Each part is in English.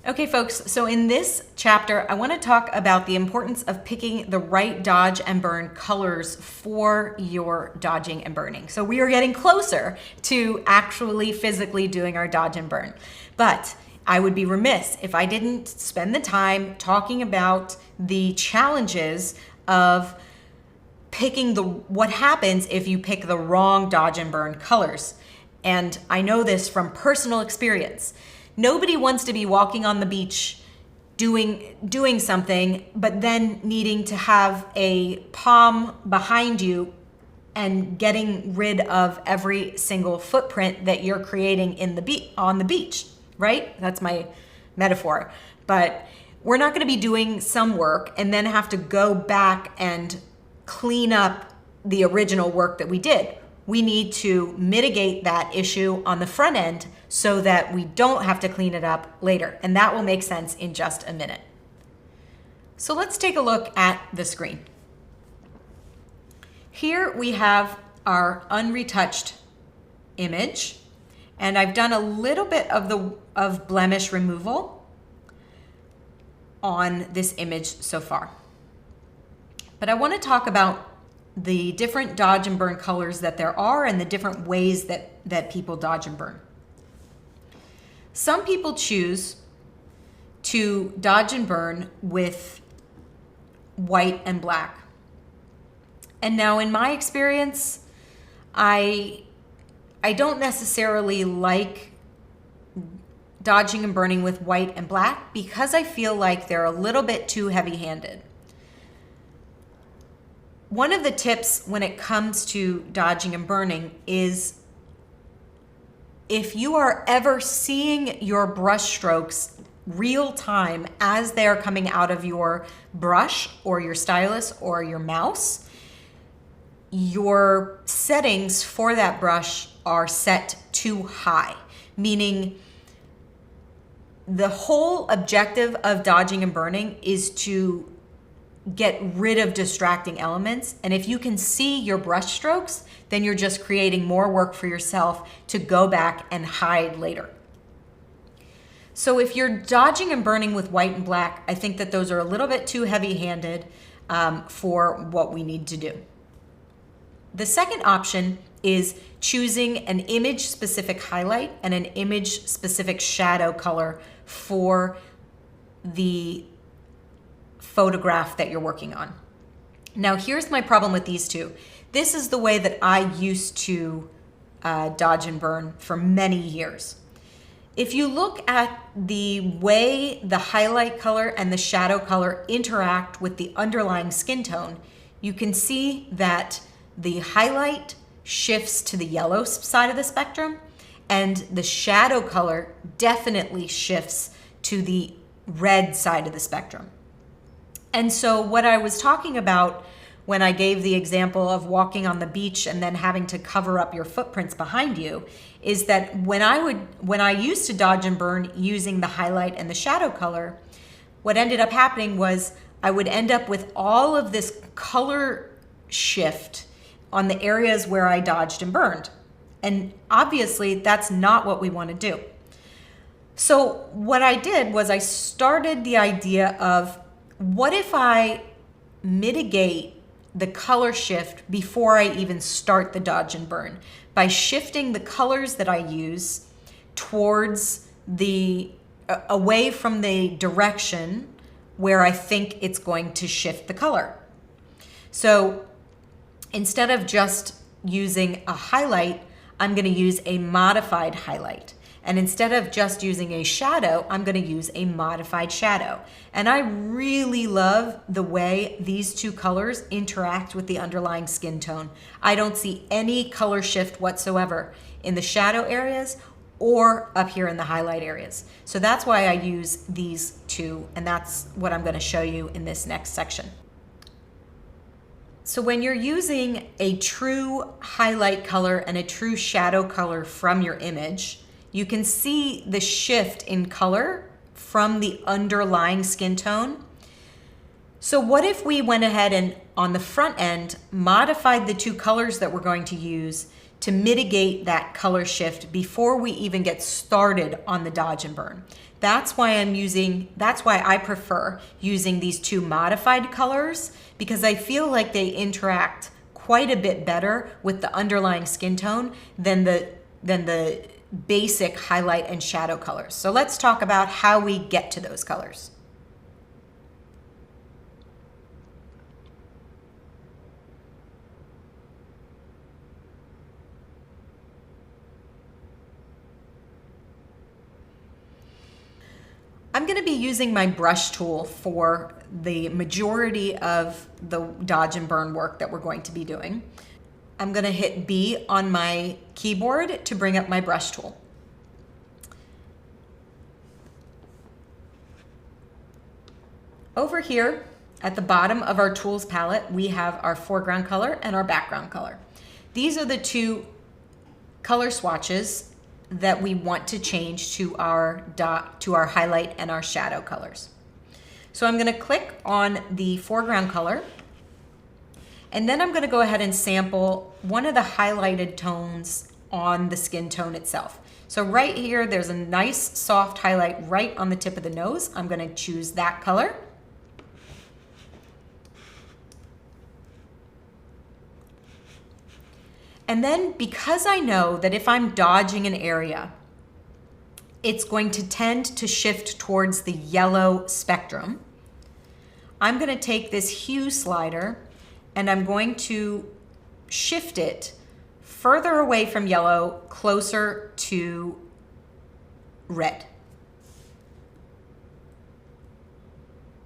Okay, folks, so in this chapter, I want to talk about the importance of picking the right dodge and burn colors for your dodging and burning. So we are getting closer to actually physically doing our dodge and burn. But I would be remiss if I didn't spend the time talking about the challenges of picking what happens if you pick the wrong dodge and burn colors. And I know this from personal experience. Nobody wants to be walking on the beach doing something, but then needing to have a palm behind you and getting rid of every single footprint that you're creating on the beach, right? That's my metaphor. But we're not going to be doing some work and then have to go back and clean up the original work that we did. We need to mitigate that issue on the front end so that we don't have to clean it up later. And that will make sense in just a minute. So let's take a look at the screen. Here we have our unretouched image, and I've done a little bit of blemish removal on this image so far. But I want to talk about the different dodge and burn colors that there are and the different ways that people dodge and burn. Some people choose to dodge and burn with white and black. And now in my experience, I don't necessarily like dodging and burning with white and black because I feel like they're a little bit too heavy-handed. One of the tips when it comes to dodging and burning is if you are ever seeing your brush strokes real time as they're coming out of your brush or your stylus or your mouse, your settings for that brush are set too high, meaning the whole objective of dodging and burning is to get rid of distracting elements. And if you can see your brush strokes, then you're just creating more work for yourself to go back and hide later. So if you're dodging and burning with white and black, I think that those are a little bit too heavy-handed for what we need to do. The second option is choosing an image-specific highlight and an image-specific shadow color for the photograph that you're working on. Now, here's my problem with these two. This is the way that I used to dodge and burn for many years. If you look at the way the highlight color and the shadow color interact with the underlying skin tone, you can see that the highlight shifts to the yellow side of the spectrum, and the shadow color definitely shifts to the red side of the spectrum. And so what I was talking about when I gave the example of walking on the beach and then having to cover up your footprints behind you is that when I used to dodge and burn using the highlight and the shadow color, what ended up happening was I would end up with all of this color shift on the areas where I dodged and burned. And obviously that's not what we want to do. So what I did was I started the idea of, what if I mitigate the color shift before I even start the dodge and burn by shifting the colors that I use towards away from the direction where I think it's going to shift the color. So instead of just using a highlight, I'm going to use a modified highlight. And instead of just using a shadow, I'm going to use a modified shadow. And I really love the way these two colors interact with the underlying skin tone. I don't see any color shift whatsoever in the shadow areas or up here in the highlight areas. So that's why I use these two, and that's what I'm going to show you in this next section. So when you're using a true highlight color and a true shadow color from your image, you can see the shift in color from the underlying skin tone. So what if we went ahead and on the front end modified the two colors that we're going to use to mitigate that color shift before we even get started on the dodge and burn? that's why I prefer using these two modified colors, because I feel like they interact quite a bit better with the underlying skin tone than the basic highlight and shadow colors. So let's talk about how we get to those colors. I'm going to be using my brush tool for the majority of the dodge and burn work that we're going to be doing. I'm going to hit B on my keyboard to bring up my brush tool. Over here at the bottom of our tools palette, we have our foreground color and our background color. These are the two color swatches that we want to change to our highlight and our shadow colors. So I'm going to click on the foreground color, and then I'm going to go ahead and sample one of the highlighted tones on the skin tone itself. So right here, there's a nice soft highlight right on the tip of the nose. I'm going to choose that color. And then, because I know that if I'm dodging an area, it's going to tend to shift towards the yellow spectrum, I'm going to take this hue slider and I'm going to shift it further away from yellow, closer to red,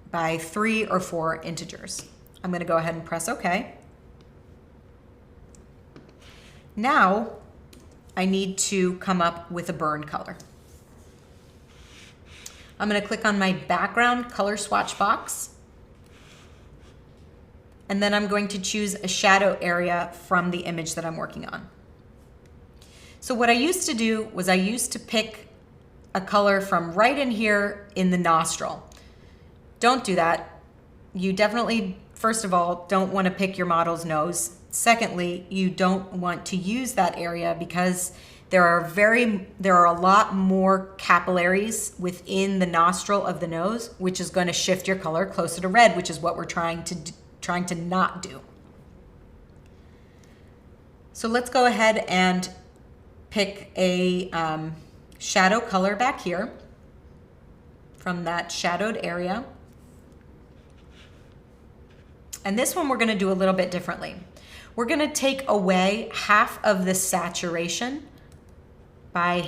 by 3 or 4 integers. I'm going to go ahead and press OK. Now, I need to come up with a burn color. I'm going to click on my background color swatch box, and then I'm going to choose a shadow area from the image that I'm working on. So what I used to do was I used to pick a color from right in here in the nostril. Don't do that. You definitely, first of all, don't want to pick your model's nose. Secondly, you don't want to use that area because there are a lot more capillaries within the nostril of the nose, which is going to shift your color closer to red, which is what we're trying to not do. So let's go ahead and pick a shadow color back here from that shadowed area. And this one we're going to do a little bit differently. We're going to take away half of the saturation by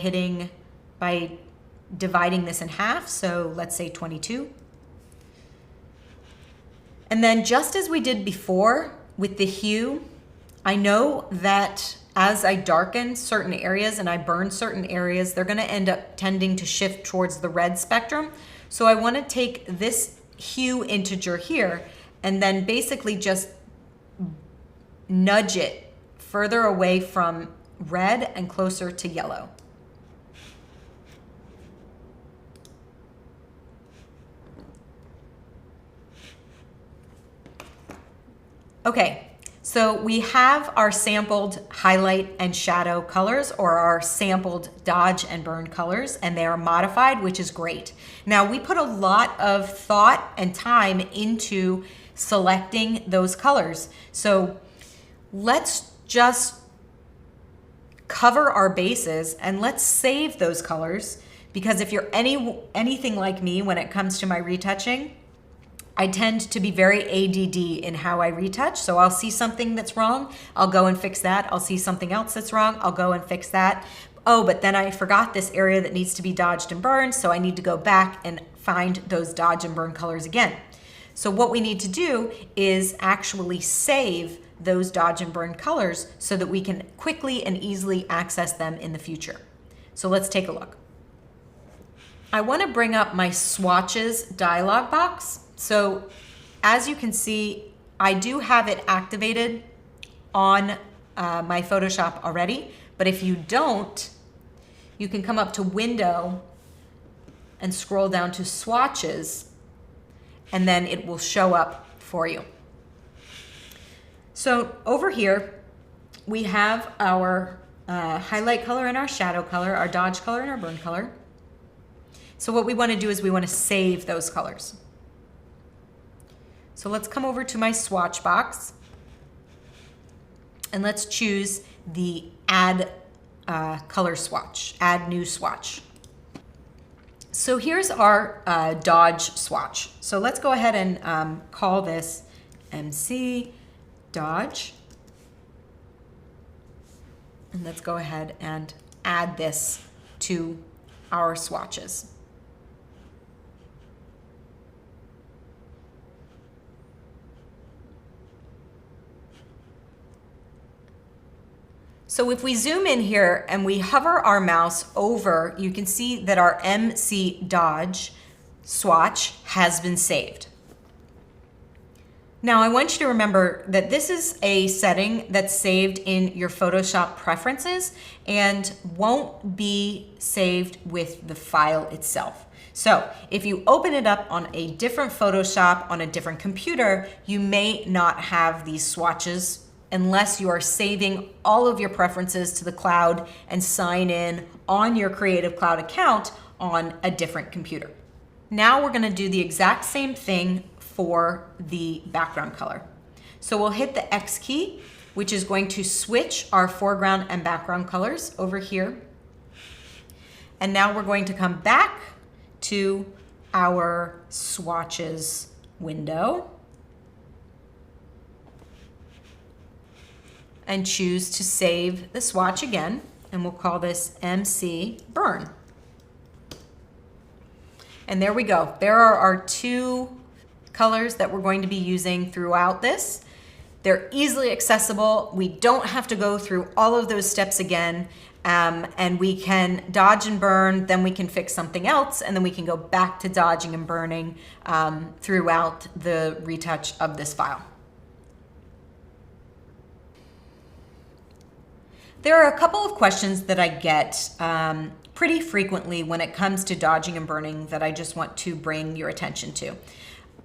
dividing this in half. So let's say 22. And then, just as we did before with the hue, I know that as I darken certain areas and I burn certain areas, they're going to end up tending to shift towards the red spectrum. So I want to take this hue integer here and then basically just nudge it further away from red and closer to yellow. Okay, so we have our sampled highlight and shadow colors, or our sampled dodge and burn colors, and they are modified, which is great. Now, we put a lot of thought and time into selecting those colors. So let's just cover our bases and let's save those colors, because if you're anything like me when it comes to my retouching, I tend to be very ADD in how I retouch. So I'll see something that's wrong, I'll go and fix that. I'll see something else that's wrong, I'll go and fix that. Oh, but then I forgot this area that needs to be dodged and burned, so I need to go back and find those dodge and burn colors again. So what we need to do is actually save those dodge and burn colors so that we can quickly and easily access them in the future. So let's take a look. I want to bring up my swatches dialog box. So as you can see, I do have it activated on my Photoshop already, but if you don't, you can come up to Window and scroll down to Swatches, and then it will show up for you. So over here, we have our highlight color and our shadow color, our dodge color and our burn color. So what we want to do is we want to save those colors. So let's come over to my swatch box and let's choose the add color swatch, add new swatch. So here's our Dodge swatch. So let's go ahead and call this MC Dodge. And let's go ahead and add this to our swatches. So if we zoom in here and we hover our mouse over, you can see that our MC Dodge swatch has been saved. Now I want you to remember that this is a setting that's saved in your Photoshop preferences and won't be saved with the file itself. So if you open it up on a different Photoshop on a different computer, you may not have these swatches unless you are saving all of your preferences to the cloud and sign in on your Creative Cloud account on a different computer. Now we're gonna do the exact same thing for the background color. So we'll hit the X key, which is going to switch our foreground and background colors over here. And now we're going to come back to our swatches window and choose to save the swatch again, and we'll call this MC Burn. And there we go. There are our two colors that we're going to be using throughout this. They're easily accessible. We don't have to go through all of those steps again, and we can dodge and burn, then we can fix something else, and then we can go back to dodging and burning throughout the retouch of this file. There are a couple of questions that I get pretty frequently when it comes to dodging and burning that I just want to bring your attention to.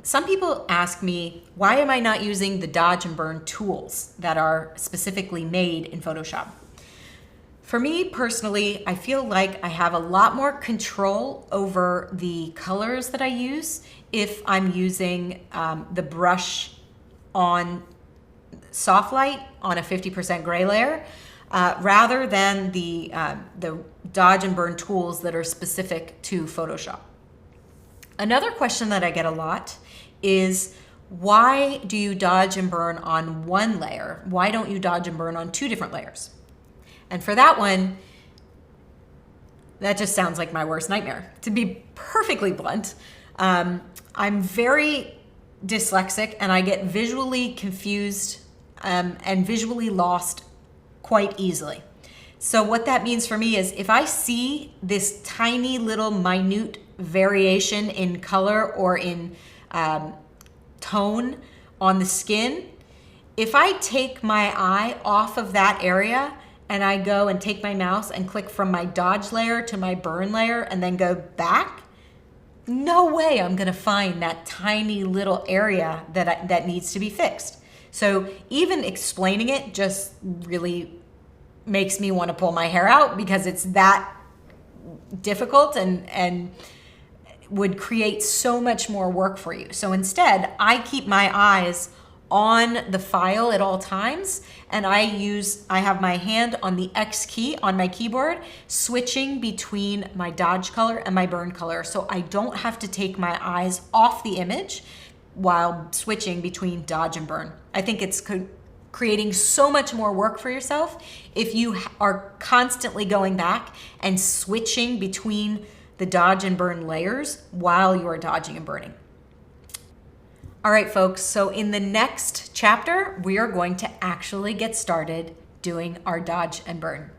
Some people ask me, why am I not using the dodge and burn tools that are specifically made in Photoshop? For me personally, I feel like I have a lot more control over the colors that I use if I'm using the brush on soft light on a 50% gray layer, rather than the dodge and burn tools that are specific to Photoshop. Another question that I get a lot is, why do you dodge and burn on one layer? Why don't you dodge and burn on two different layers? And for that one, that just sounds like my worst nightmare. To be perfectly blunt, I'm very dyslexic and I get visually confused and visually lost quite easily. So what that means for me is if I see this tiny little minute variation in color or in tone on the skin, if I take my eye off of that area and I go and take my mouse and click from my dodge layer to my burn layer and then go back, no way I'm gonna find that tiny little area that needs to be fixed. So even explaining it just really makes me want to pull my hair out because it's that difficult and would create so much more work for you. So instead, I keep my eyes on the file at all times, and I have my hand on the X key on my keyboard, switching between my dodge color and my burn color, so I don't have to take my eyes off the image while switching between dodge and burn. I think it's creating so much more work for yourself if you are constantly going back and switching between the dodge and burn layers while you are dodging and burning. All right, folks, so in the next chapter, we are going to actually get started doing our dodge and burn.